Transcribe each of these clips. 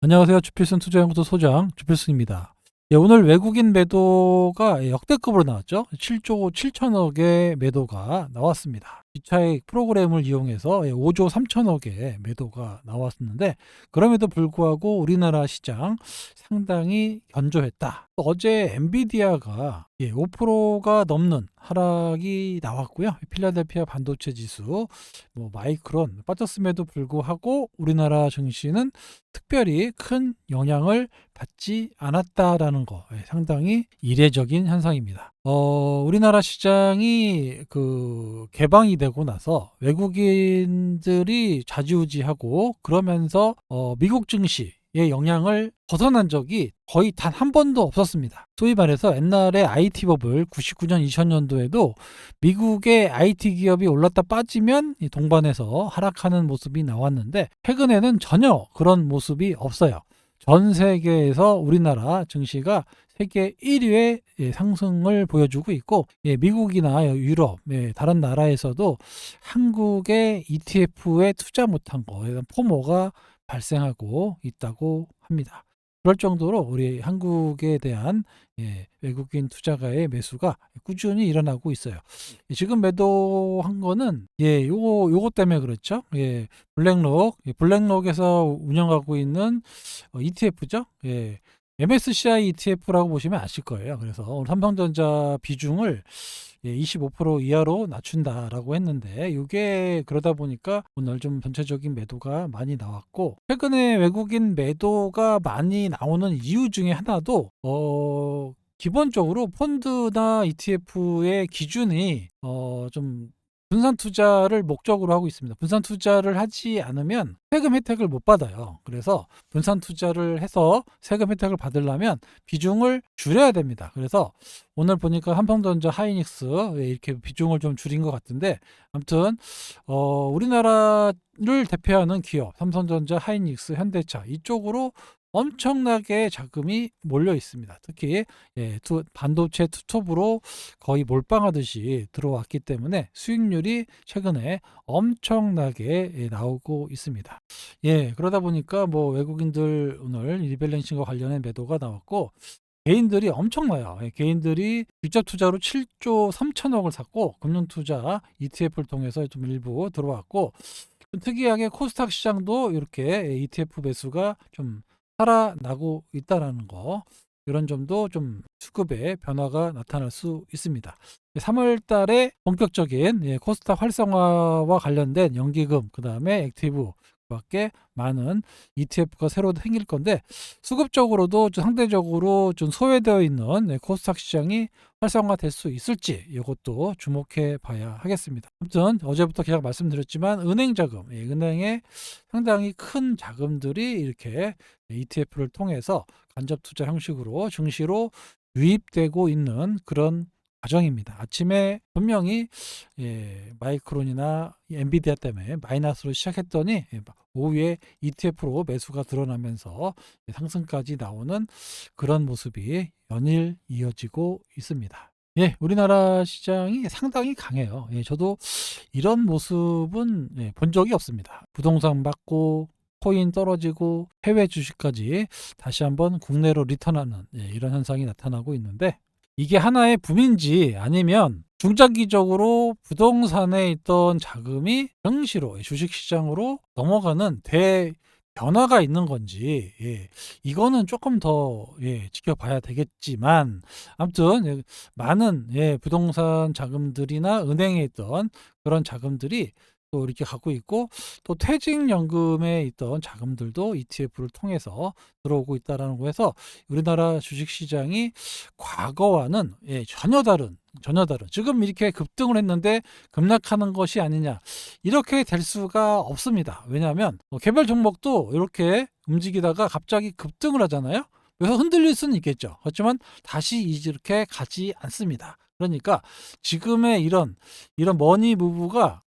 안녕하세요. 주필순 투자연구소 소장 주필순입니다. 오늘 외국인 매도가 역대급으로 나왔죠. 7조 7천억의 매도가 나왔습니다. 기차익 프로그램을 이용해서 5조 3천억의 매도가 나왔었는데, 그럼에도 불구하고 우리나라 시장 상당히 견조했다. 어제 엔비디아가 5%가 넘는 하락이 나왔고요. 필라델피아 반도체 지수, 마이크론 빠졌음에도 불구하고 우리나라 증시는 특별히 큰 영향을 받지 않았다라는 거, 상당히 이례적인 현상입니다. 우리나라 시장이 개방이 되고 나서 외국인들이 좌지우지하고 그러면서 미국 증시의 영향을 벗어난 적이 거의 단 한 번도 없었습니다. 소위 말해서 옛날에 IT 버블 99년 2000년도에도 미국의 IT 기업이 올랐다 빠지면 동반해서 하락하는 모습이 나왔는데, 최근에는 전혀 그런 모습이 없어요. 전 세계에서 우리나라 증시가 세계 1위의 상승을 보여주고 있고, 미국이나 유럽, 다른 나라에서도 한국의 ETF에 투자 못한 거, 포모가 발생하고 있다고 합니다. 그럴 정도로 우리 한국에 대한 외국인 투자가의 매수가 꾸준히 일어나고 있어요. 지금 매도한 거는 요거 때문에 그렇죠. 블랙록에서 운영하고 있는 ETF죠. MSCI ETF라고 보시면 아실 거예요. 그래서 오늘 삼성전자 비중을 25% 이하로 낮춘다라고 했는데, 이게 그러다 보니까 오늘 좀 전체적인 매도가 많이 나왔고, 최근에 외국인 매도가 많이 나오는 이유 중에 하나도 기본적으로 펀드나 ETF의 기준이 좀 분산 투자를 목적으로 하고 있습니다. 분산 투자를 하지 않으면 세금 혜택을 못 받아요. 그래서 분산 투자를 해서 세금 혜택을 받으려면 비중을 줄여야 됩니다. 그래서 오늘 보니까 삼성전자, 하이닉스 이렇게 비중을 좀 줄인 것 같은데, 아무튼 우리나라를 대표하는 기업 삼성전자, 하이닉스, 현대차 이쪽으로 엄청나게 자금이 몰려 있습니다. 특히 반도체 투톱으로 거의 몰빵하듯이 들어왔기 때문에 수익률이 최근에 엄청나게 나오고 있습니다. 그러다 보니까 외국인들 오늘 리밸런싱과 관련된 매도가 나왔고, 개인들이 엄청나요. 개인들이 직접 투자로 7조 3천억을 샀고, 금융투자 ETF를 통해서 좀 일부 들어왔고, 특이하게 코스닥 시장도 이렇게 ETF 매수가 좀 살아나고 있다라는 거, 이런 점도 좀 수급에 변화가 나타날 수 있습니다. 3월 달에 본격적인 코스닥 활성화와 관련된 연기금, 그 다음에 액티브 밖에 많은 ETF가 새로 생길 건데, 수급적으로도 좀 상대적으로 좀 소외되어 있는 코스닥 시장이 활성화될 수 있을지 이것도 주목해 봐야 하겠습니다. 아무튼 어제부터 계속 말씀드렸지만 은행 자금, 은행에 상당히 큰 자금들이 이렇게 ETF를 통해서 간접 투자 형식으로 증시로 유입되고 있는 그런 과정입니다. 아침에 분명히 마이크론이나 엔비디아 때문에 마이너스로 시작했더니 오후에 ETF로 매수가 드러나면서 상승까지 나오는 그런 모습이 연일 이어지고 있습니다. 우리나라 시장이 상당히 강해요. 저도 이런 모습은 본 적이 없습니다. 부동산 받고 코인 떨어지고 해외 주식까지 다시 한번 국내로 리턴하는 이런 현상이 나타나고 있는데, 이게 하나의 붐인지 아니면 중장기적으로 부동산에 있던 자금이 증시로 주식시장으로 넘어가는 변화가 있는 건지, 이거는 조금 더 지켜봐야 되겠지만, 아무튼 많은 부동산 자금들이나 은행에 있던 그런 자금들이 또 이렇게 갖고 있고, 또 퇴직연금에 있던 자금들도 ETF를 통해서 들어오고 있다라는 거에서 우리나라 주식시장이 과거와는 전혀 다른 지금 이렇게 급등을 했는데 급락하는 것이 아니냐, 이렇게 될 수가 없습니다. 왜냐하면 개별 종목도 이렇게 움직이다가 갑자기 급등을 하잖아요. 그래서 흔들릴 수는 있겠죠. 그렇지만 다시 이렇게 가지 않습니다. 그러니까 지금의 이런 머니 무브가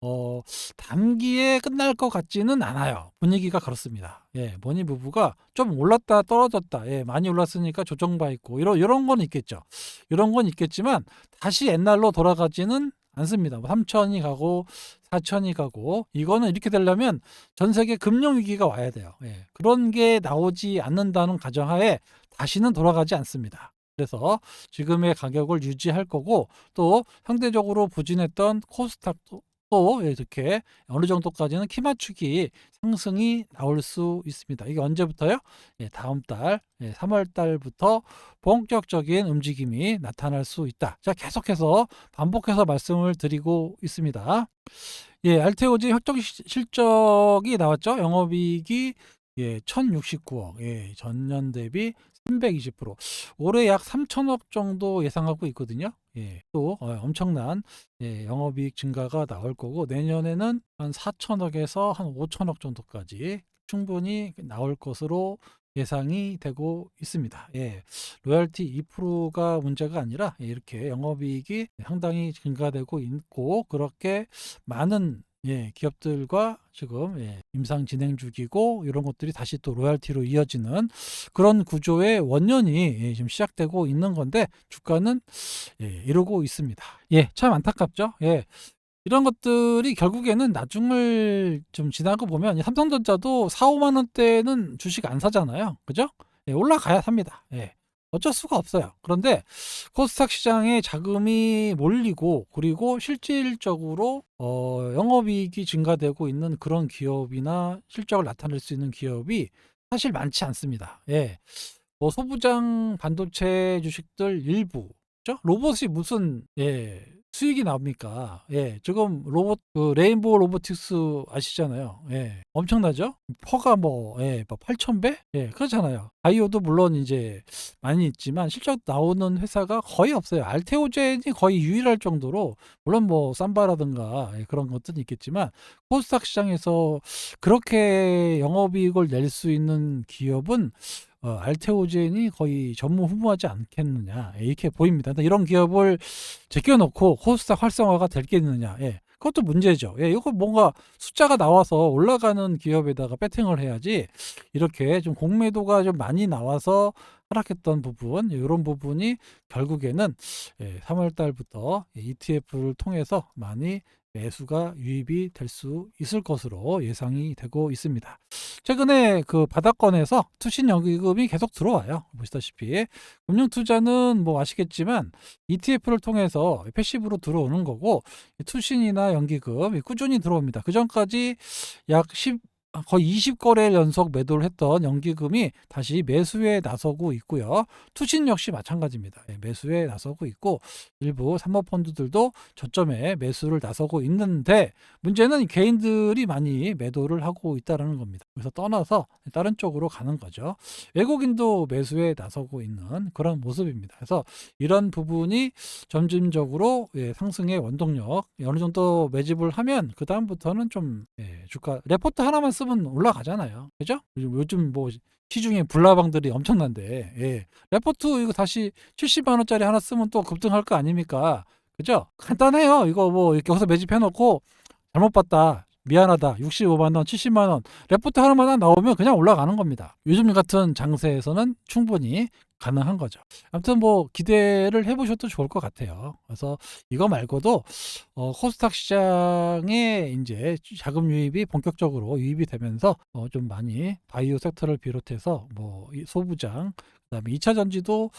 단기에 끝날 것 같지는 않아요. 분위기가 그렇습니다. 머니 무브가 좀 올랐다 떨어졌다, 많이 올랐으니까 조정봐 있고 이런 건 있겠죠. 이런 건 있겠지만 다시 옛날로 돌아가지는 않습니다. 뭐 3천이 가고 4천이 가고 이거는 이렇게 되려면 전 세계 금융 위기가 와야 돼요. 예. 그런 게 나오지 않는다는 가정하에 다시는 돌아가지 않습니다. 그래서 지금의 가격을 유지할 거고 또 상대적으로 부진했던 코스닥도 또 이렇게 어느 정도까지는 키 맞추기 상승이 나올 수 있습니다. 이게 언제부터요? 예, 다음 달 3월 달부터 본격적인 움직임이 나타날 수 있다. 자, 계속해서 반복해서 말씀을 드리고 있습니다. 예, 알테오지 실적이 나왔죠. 영업이익이 1,069억, 전년 대비 320%. 올해 약 3천억 정도 예상하고 있거든요. 예, 또 엄청난 영업이익 증가가 나올 거고 내년에는 한 4천억에서 한 5천억 정도까지 충분히 나올 것으로 예상이 되고 있습니다. 예, 로열티 2%가 문제가 아니라 이렇게 영업이익이 상당히 증가되고 있고 그렇게 많은 기업들과 지금 임상 진행 중이고 이런 것들이 다시 또 로열티로 이어지는 그런 구조의 원년이 지금 시작되고 있는 건데 주가는 이러고 있습니다. 참 안타깝죠. 이런 것들이 결국에는 나중을 좀 지나고 보면 삼성전자도 4, 5만 원대는 주식 안 사잖아요. 그죠? 올라가야 삽니다. 어쩔 수가 없어요. 그런데 코스닥 시장에 자금이 몰리고 그리고 실질적으로 영업이익이 증가되고 있는 그런 기업이나 실적을 나타낼 수 있는 기업이 사실 많지 않습니다. 뭐 소부장 반도체 주식들 일부, 그죠? 로봇이 무슨 수익이 나옵니까? 지금 로봇 그 레인보우 로보틱스 아시잖아요. 엄청나죠? 퍼가 뭐 8,000배? 그렇잖아요. 바이오도 물론 이제 많이 있지만 실적 나오는 회사가 거의 없어요. 알테오젠이 거의 유일할 정도로 물론 뭐 삼바라든가 그런 것들은 있겠지만 코스닥 시장에서 그렇게 영업이익을 낼 수 있는 기업은 알테오젠이 거의 전무후무하지 않겠느냐 이렇게 보입니다. 이런 기업을 제껴놓고 코스닥 활성화가 될겠느냐 그것도 문제죠. 이거 뭔가 숫자가 나와서 올라가는 기업에다가 배팅을 해야지 이렇게 좀 공매도가 좀 많이 나와서 하락했던 부분 이런 부분이 결국에는 3월 달부터 ETF를 통해서 많이 매수가 유입이 될 수 있을 것으로 예상이 되고 있습니다. 최근에 그 바닥권에서 투신 연기금이 계속 들어와요. 보시다시피 금융투자는 뭐 아시겠지만 ETF를 통해서 패시브로 들어오는 거고 투신이나 연기금 꾸준히 들어옵니다. 그 전까지 약 10, 거의 20거래 연속 매도를 했던 연기금이 다시 매수에 나서고 있고요. 투신 역시 마찬가지입니다. 매수에 나서고 있고 일부 사모펀드들도 저점에 매수를 나서고 있는데 문제는 개인들이 많이 매도를 하고 있다는 겁니다. 그래서 떠나서 다른 쪽으로 가는 거죠. 외국인도 매수에 나서고 있는 그런 모습입니다. 그래서 이런 부분이 점진적으로 상승의 원동력 어느 정도 매집을 하면 그 다음부터는 좀 주가 레포트 하나만 쓰면 올라가잖아요. 그죠? 요즘 뭐 시중에 불나방들이 엄청난데 레포트 이거 다시 70만 원짜리 하나 쓰면 또 급등할 거 아닙니까? 그죠? 간단해요. 이거 뭐 이렇게 여기서 매집해 놓고 잘못 봤다. 미안하다. 65만 원, 70만 원. 레포트 하나만 나오면 그냥 올라가는 겁니다. 요즘 같은 장세에서는 충분히 가능한 거죠. 아무튼 뭐 기대를 해보셔도 좋을 것 같아요. 그래서 이거 말고도 코스닥 시장에 이제 자금 유입이 본격적으로 유입이 되면서 좀 많이 바이오 섹터를 비롯해서 뭐 소부장 그다음에 2차 전지도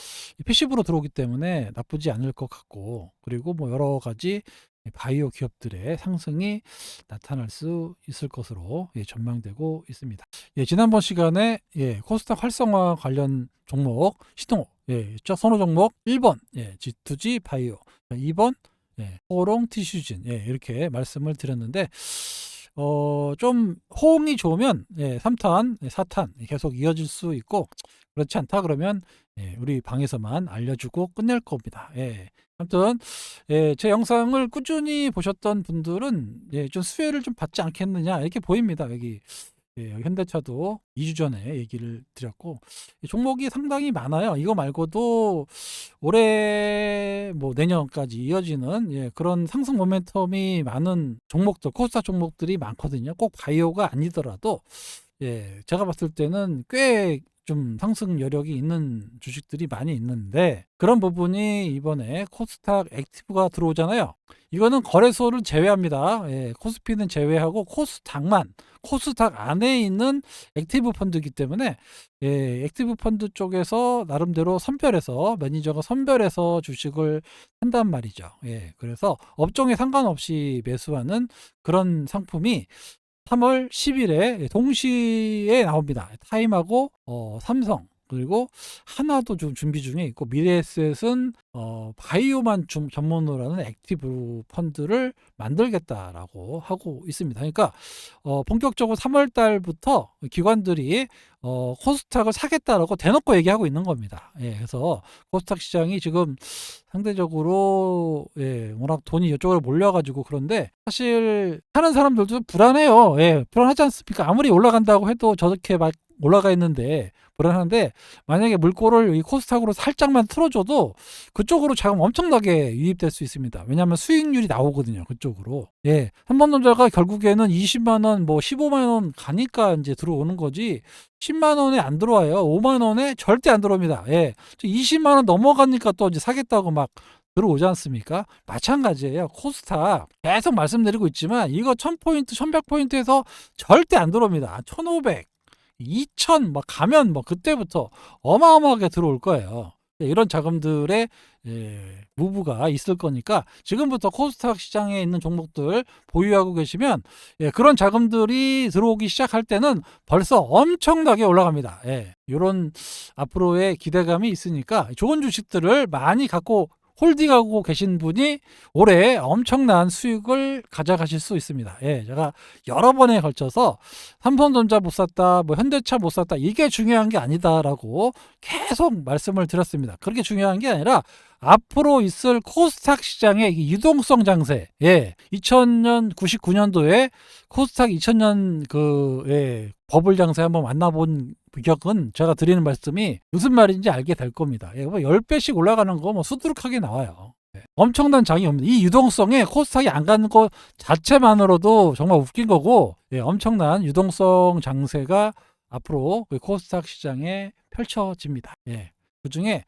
패시브로 들어오기 때문에 나쁘지 않을 것 같고 그리고 뭐 여러 가지 바이오 기업들의 상승이 나타날 수 있을 것으로 전망되고 있습니다. 지난번 시간에 코스닥 활성화 관련 종목 시동 선호 종목 1번 G2G 바이오 2번 호롱 티슈진 이렇게 말씀을 드렸는데 좀 호응이 좋으면 3탄, 4탄 계속 이어질 수 있고 그렇지 않다 그러면 우리 방에서만 알려주고 끝낼 겁니다. 아무튼 제 영상을 꾸준히 보셨던 분들은 좀 수혜를 좀 받지 않겠느냐 이렇게 보입니다. 여기 현대차도 2주 전에 얘기를 드렸고 종목이 상당히 많아요. 이거 말고도 올해 뭐 내년까지 이어지는 그런 상승 모멘텀이 많은 종목들 코스닥 종목들이 많거든요. 꼭 바이오가 아니더라도 제가 봤을 때는 꽤 좀 상승 여력이 있는 주식들이 많이 있는데 그런 부분이 이번에 코스닥 액티브가 들어오잖아요. 이거는 거래소를 제외합니다. 예, 코스피는 제외하고 코스닥 안에 있는 액티브 펀드이기 때문에 예, 액티브 펀드 쪽에서 나름대로 선별해서 매니저가 선별해서 주식을 한단 말이죠. 예, 그래서 업종에 상관없이 매수하는 그런 상품이 3월 10일에 동시에 나옵니다. 타임하고 삼성 그리고 하나도 좀 준비 중에 있고 미래에셋은 바이오만 전문으로 하는 액티브 펀드를 만들겠다라고 하고 있습니다. 그러니까 본격적으로 3월 달부터 기관들이 코스닥을 사겠다라고 대놓고 얘기하고 있는 겁니다. 예, 그래서 코스닥 시장이 지금 상대적으로 예, 워낙 돈이 이쪽으로 몰려가지고 그런데 사실 사는 사람들도 불안해요. 예, 불안하지 않습니까? 아무리 올라간다고 해도 저렇게 막 올라가 있는데 불안한데 만약에 물꼬를 이 코스닥으로 살짝만 틀어줘도 그쪽으로 자금 엄청나게 유입될 수 있습니다. 왜냐하면 수익률이 나오거든요. 그쪽으로. 예, 삼성전자가 결국에는 20만 원, 뭐 15만 원 가니까 이제 들어오는 거지 10만 원에 안 들어와요. 5만 원에 절대 안 들어옵니다. 예, 20만 원 넘어가니까 또 이제 사겠다고 막 들어오지 않습니까? 마찬가지예요. 코스닥 계속 말씀드리고 있지만 이거 1000포인트, 1100포인트에서 절대 안 들어옵니다. 1500, 2000 막 가면 뭐 그때부터 어마어마하게 들어올 거예요. 이런 자금들의 무브가 있을 거니까 지금부터 코스닥 시장에 있는 종목들 보유하고 계시면 그런 자금들이 들어오기 시작할 때는 벌써 엄청나게 올라갑니다. 이런 앞으로의 기대감이 있으니까 좋은 주식들을 많이 갖고 홀딩하고 계신 분이 올해 엄청난 수익을 가져가실 수 있습니다. 제가 여러 번에 걸쳐서 삼성전자 못 샀다, 뭐 현대차 못 샀다, 이게 중요한 게 아니다라고 계속 말씀을 드렸습니다. 그렇게 중요한 게 아니라 앞으로 있을 코스닥 시장의 유동성 장세, 2000년, 99년도에 코스닥 2000년 버블 장세 한번 만나본 기억은 제가 드리는 말씀이 무슨 말인지 알게 될 겁니다. 10배씩 올라가는 거 뭐 수두룩하게 나와요. 엄청난 장이 없는 이 유동성에 코스닥이 안 가는 것 자체만으로도 정말 웃긴 거고 엄청난 유동성 장세가 앞으로 코스닥 시장에 펼쳐집니다. 그중에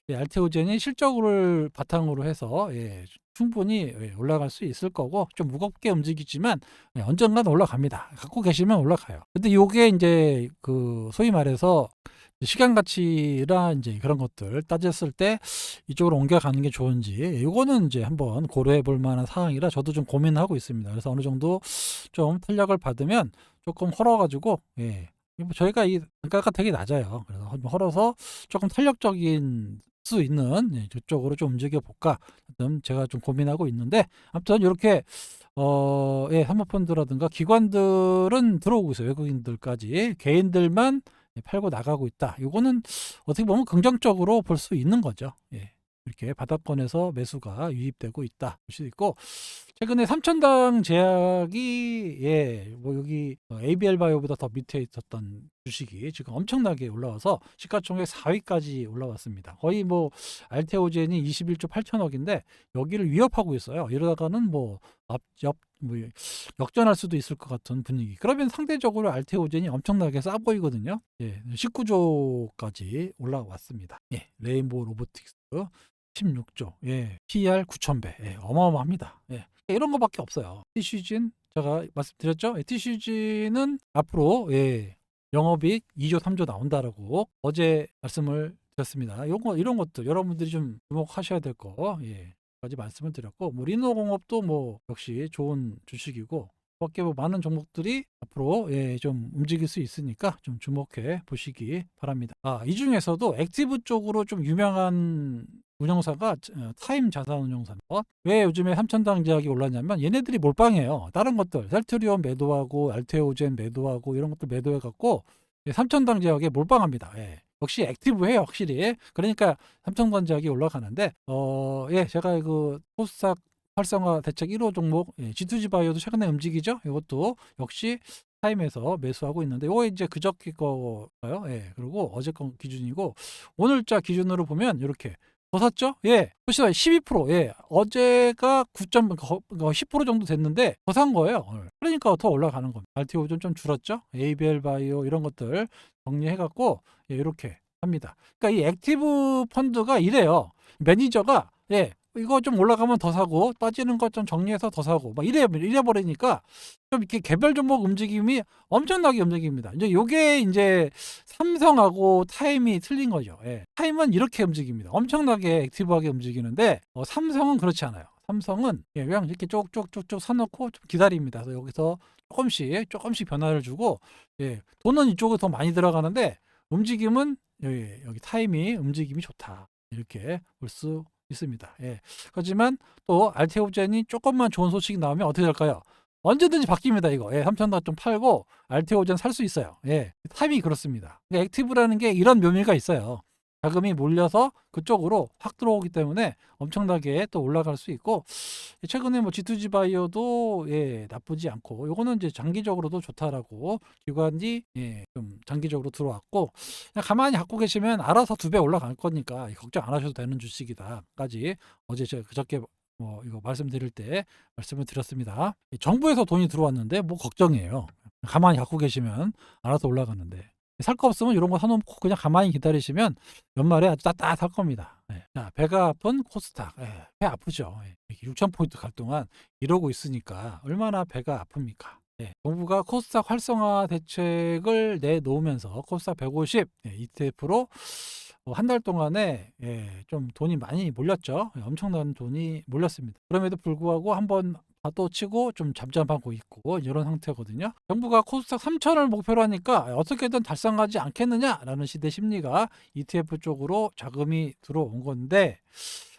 알테오젠이 실적을 바탕으로 해서 충분히 올라갈 수 있을 거고 좀 무겁게 움직이지만 언젠간 올라갑니다. 갖고 계시면 올라가요. 근데 요게 이제 그 소위 말해서 시간 가치라 이제 그런 것들 따졌을 때 이쪽으로 옮겨가는 게 좋은지 요거는 이제 한번 고려해 볼 만한 상황이라 저도 좀 고민하고 있습니다. 그래서 어느 정도 좀 탄력을 받으면 조금 헐어가지고 저희가 이 단가가 되게 낮아요. 그래서 한번 헐어서 조금 탄력적인 수 있는 저쪽으로 좀 움직여 볼까 제가 좀 고민하고 있는데 아무튼 이렇게 사모펀드라든가 기관들은 들어오고 있어요. 외국인들까지 개인들만 팔고 나가고 있다. 이거는 어떻게 보면 긍정적으로 볼 수 있는 거죠. 이렇게 바닥권에서 매수가 유입되고 있다 볼 수 있고 최근에 3천당 제약이 뭐 여기 ABL 바이오보다 더 밑에 있었던 주식이 지금 엄청나게 올라와서 시가총액 4위까지 올라왔습니다. 거의 뭐 알테오젠이 21조 8천억인데 여기를 위협하고 있어요. 이러다가는 뭐 역전할 수도 있을 것 같은 분위기. 그러면 상대적으로 알테오젠이 엄청나게 싸 보이거든요. 19조까지 올라왔습니다. 레인보우 로보틱스 16조, PER 9,000배, 어마어마합니다. 이런 거밖에 없어요. TCG는 제가 말씀드렸죠. TCG는 앞으로 영업이익 2조 3조 나온다라고 어제 말씀을 드렸습니다. 이런 것들 여러분들이 좀 주목하셔야 될 거, 까지 말씀을 드렸고, 뭐 리노공업도 뭐 역시 좋은 주식이고. 밖에 뭐 많은 종목들이 앞으로 좀 움직일 수 있으니까 좀 주목해 보시기 바랍니다. 이 중에서도 액티브 쪽으로 좀 유명한 운영사가 타임 자산운용사입니다. 왜 요즘에 3천당 제약이 올랐냐면 얘네들이 몰빵해요. 다른 것들 셀트리온 매도하고 알테오젠 매도하고 이런 것들 매도해갖고 3천당 제약에 몰빵합니다. 역시 액티브해요, 확실히. 그러니까 3천당 제약이 올라가는데 제가 그 코스닥 활성화 대책 1호 종목 G2G 바이오도 최근에 움직이죠. 이것도 역시 타임에서 매수하고 있는데 이거 이제 그저께 거예요. 그리고 어제 거 기준이고 오늘자 기준으로 보면 이렇게 더 샀죠? 예. 보시면 12%. 예. 어제가 10% 정도 됐는데 더 산 거예요. 오늘. 그러니까 더 올라가는 겁니다. RTO 좀 줄었죠? ABL 바이오 이런 것들 정리해 갖고 예, 이렇게 합니다. 그러니까 이 액티브 펀드가 이래요. 매니저가 예, 이거 좀 올라가면 더 사고 빠지는 것 좀 정리해서 더 사고 막 이래 버리니까 좀 이렇게 개별 종목 움직임이 엄청나게 움직입니다. 이제 요게 이제 삼성하고 타임이 틀린 거죠. 예. 타임은 이렇게 움직입니다. 엄청나게 액티브하게 움직이는데 삼성은 그렇지 않아요. 삼성은 예, 그냥 이렇게 쪽쪽쪽쪽 사놓고 좀 기다립니다. 그래서 여기서 조금씩 변화를 주고 예, 돈은 이쪽에 더 많이 들어가는데 움직임은 여기 타임이 움직임이 좋다. 이렇게 볼 수 있습니다. 예. 하지만 또 알테오젠이 조금만 좋은 소식이 나오면 어떻게 될까요? 언제든지 바뀝니다. 이거. 예, 3,000원 좀 팔고 알테오젠 살 수 있어요. 예. 타임이 그렇습니다. 그러니까 액티브라는 게 이런 묘미가 있어요. 자금이 몰려서 그쪽으로 확 들어오기 때문에 엄청나게 또 올라갈 수 있고 최근에 뭐 G2G 바이오도 예, 나쁘지 않고 요거는 이제 장기적으로도 좋다라고 기관이 예, 좀 장기적으로 들어왔고 그냥 가만히 갖고 계시면 알아서 2배 올라갈 거니까 걱정 안 하셔도 되는 주식이다까지 어제 제가 그저께 뭐 이거 말씀드릴 때 말씀을 드렸습니다. 정부에서 돈이 들어왔는데 뭐 걱정이에요. 가만히 갖고 계시면 알아서 올라가는데 살 거 없으면 이런 거 사놓고 그냥 가만히 기다리시면 연말에 아주 따뜻할 겁니다. 예. 자, 배가 아픈 코스닥. 예, 배 아프죠. 예. 6,000포인트 갈 동안 이러고 있으니까 얼마나 배가 아픕니까? 예, 정부가 코스닥 활성화 대책을 내놓으면서 코스닥 150 예, ETF로 한 달 동안에 예, 좀 돈이 많이 몰렸죠. 예, 엄청난 돈이 몰렸습니다. 그럼에도 불구하고 한번 또 치고 좀 잠잠하고 있고 이런 상태거든요. 정부가 코스닥 3,000을 목표로 하니까 어떻게든 달성하지 않겠느냐라는 시대 심리가 ETF 쪽으로 자금이 들어온 건데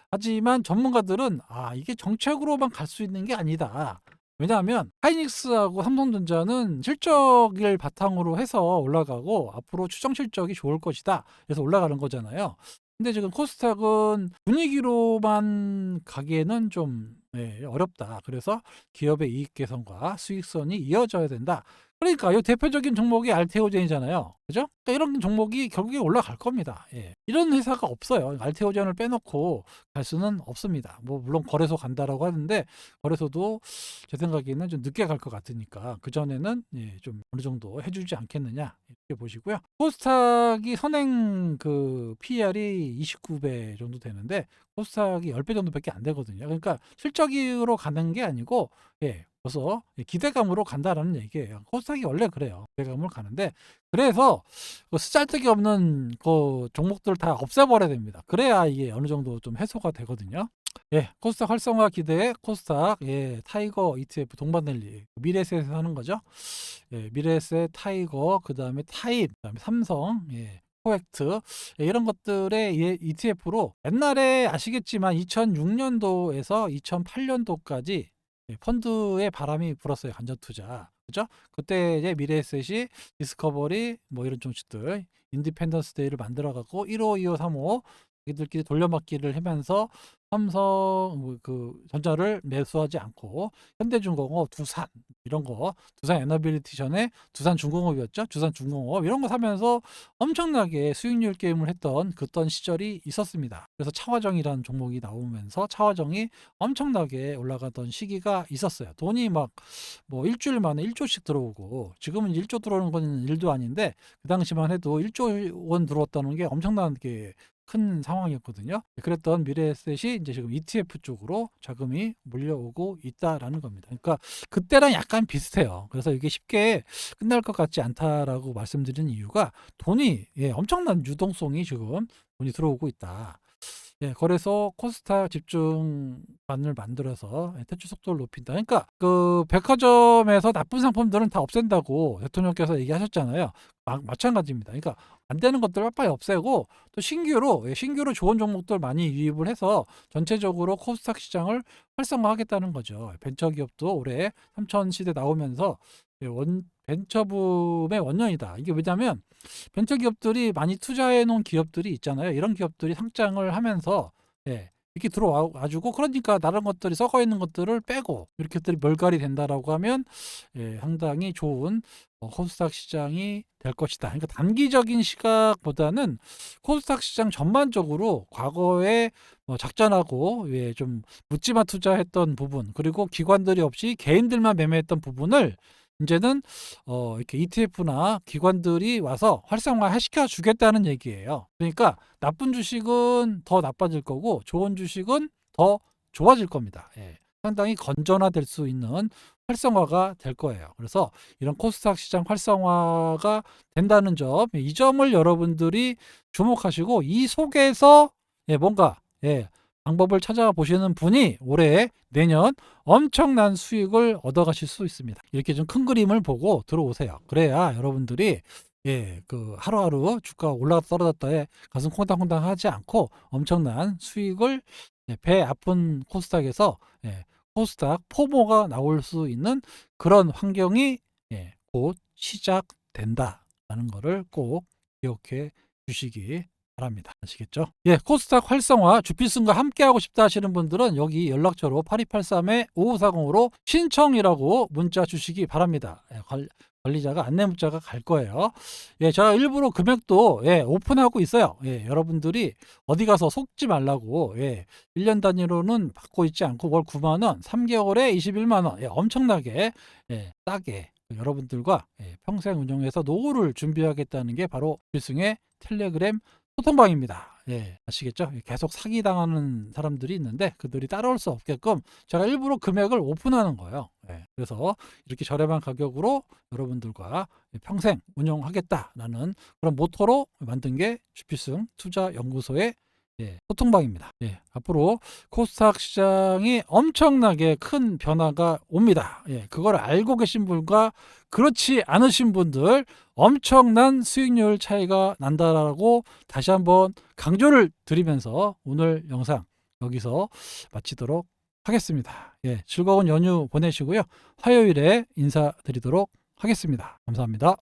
하지만 전문가들은 이게 정책으로만 갈 수 있는 게 아니다. 왜냐하면 하이닉스하고 삼성전자는 실적을 바탕으로 해서 올라가고 앞으로 추정 실적이 좋을 것이다. 그래서 올라가는 거잖아요. 근데 지금 코스닥은 분위기로만 가기에는 좀 예, 어렵다. 그래서 기업의 이익 개선과 수익선이 이어져야 된다. 그러니까 이 대표적인 종목이 알테오젠이잖아요. 그죠? 그러니까 이런 종목이 결국에 올라갈 겁니다. 예. 이런 회사가 없어요. 알테오젠을 빼놓고 갈 수는 없습니다. 뭐 물론 거래소 간다라고 하는데 거래소도 제 생각에는 좀 늦게 갈 것 같으니까 그 전에는 예, 좀 어느 정도 해주지 않겠느냐 이렇게 보시고요. 코스닥이 선행 그 PER이 29배 정도 되는데 코스닥이 10배 정도밖에 안 되거든요. 그러니까 실적으로 가는 게 아니고 예, 벌써 기대감으로 간다라는 얘기예요. 코스닥이 원래 그래요. 기대감으로 가는데 그래서 그 쓰잘데기 없는 그 종목들을 다 없애버려야 됩니다. 그래야 이게 어느 정도 좀 해소가 되거든요. 예, 코스닥 활성화 기대에 코스닥 예, 타이거 ETF 동반랠리 미래에셋에서 하는 거죠. 예, 미래에셋 타이거 그다음에 타입 그다음에 삼성 예, 코엑트 예, 이런 것들의 예, ETF로 옛날에 아시겠지만 2006년도에서 2008년도까지 예, 펀드에 바람이 불었어요. 간접 투자. 그죠? 그때 이제 미래에셋이 디스커버리 뭐 이런 종식들 인디펜던스 데이를 만들어 갖고 1호, 2호, 3호 자기들끼리 돌려막기를 하면서 삼성 그 전자를 매수하지 않고 현대중공업, 두산 이런 거 두산 에너빌리티 전에 두산중공업이었죠. 두산중공업 이런 거 사면서 엄청나게 수익률 게임을 했던 그던 시절이 있었습니다. 그래서 차화정이라는 종목이 나오면서 차화정이 엄청나게 올라가던 시기가 있었어요. 돈이 막 뭐 일주일 만에 1조씩 들어오고 지금은 1조 들어오는 건 일도 아닌데 그 당시만 해도 1조 원 들어왔다는 게 엄청나게 큰 상황이었거든요. 그랬던 미래에셋이 이제 지금 ETF 쪽으로 자금이 몰려오고 있다라는 겁니다. 그러니까 그때랑 약간 비슷해요. 그래서 이게 쉽게 끝날 것 같지 않다라고 말씀드린 이유가 돈이 예, 엄청난 유동성이 지금 돈이 들어오고 있다. 예, 거래소 코스닥 집중반을 만들어서 예, 퇴출 속도를 높인다. 그러니까 그 백화점에서 나쁜 상품들은 다 없앤다고 대통령께서 얘기하셨잖아요. 마찬가지입니다. 그러니까 안 되는 것들 빨리 없애고 또 신규로 좋은 종목들 많이 유입을 해서 전체적으로 코스닥 시장을 활성화하겠다는 거죠. 벤처기업도 올해 3천 시대 나오면서 예, 벤처붐의 원년이다. 이게 왜냐하면 벤처기업들이 많이 투자해 놓은 기업들이 있잖아요. 이런 기업들이 상장을 하면서 예, 이렇게 들어와 가지고 그러니까 다른 것들이 썩어 있는 것들을 빼고 이렇게 들이 멀갈이 된다라고 하면 상당히 좋은 코스닥 시장이 될 것이다. 그러니까 단기적인 시각보다는 코스닥 시장 전반적으로 과거에 작전하고 좀 묻지마 투자했던 부분, 그리고 기관들이 없이 개인들만 매매했던 부분을 이제는 이렇게 ETF나 기관들이 와서 활성화 시켜 주겠다는 얘기예요. 그러니까 나쁜 주식은 더 나빠질 거고 좋은 주식은 더 좋아질 겁니다. 상당히 건전화될 수 있는 활성화가 될 거예요. 그래서 이런 코스닥 시장 활성화가 된다는 점, 이 점을 여러분들이 주목하시고 이 속에서 뭔가 방법을 찾아보시는 분이 올해 내년 엄청난 수익을 얻어가실 수 있습니다. 이렇게 좀 큰 그림을 보고 들어오세요. 그래야 여러분들이 그 하루하루 주가 올라갔다 떨어졌다에 가슴 콩당콩당 하지 않고 엄청난 수익을 배 아픈 코스닥에서 코스닥 포모가 나올 수 있는 그런 환경이 곧 시작된다라는 거를 꼭 기억해 주시기 바랍니다. 아시겠죠? 코스닥 활성화 주필승과 함께하고 싶다 하시는 분들은 여기 연락처로 8283-5540으로 신청이라고 문자 주시기 바랍니다. 관리자가 안내 문자가 갈 거예요. 제가 일부러 금액도 오픈하고 있어요. 여러분들이 어디 가서 속지 말라고 1년 단위로는 받고 있지 않고 월 9만 원, 3개월에 21만 원, 엄청나게 싸게 여러분들과 평생 운영해서 노후를 준비하겠다는 게 바로 필승의 텔레그램 소통방입니다. 아시겠죠? 계속 사기당하는 사람들이 있는데 그들이 따라올 수 없게끔 제가 일부러 금액을 오픈하는 거예요. 그래서 이렇게 저렴한 가격으로 여러분들과 평생 운영하겠다라는 그런 모토로 만든 게 주필승 투자연구소의 소통방입니다. 앞으로 코스닥 시장이 엄청나게 큰 변화가 옵니다. 그걸 알고 계신 분과 그렇지 않으신 분들 엄청난 수익률 차이가 난다라고 다시 한번 강조를 드리면서 오늘 영상 여기서 마치도록 하겠습니다. 즐거운 연휴 보내시고요. 화요일에 인사드리도록 하겠습니다. 감사합니다.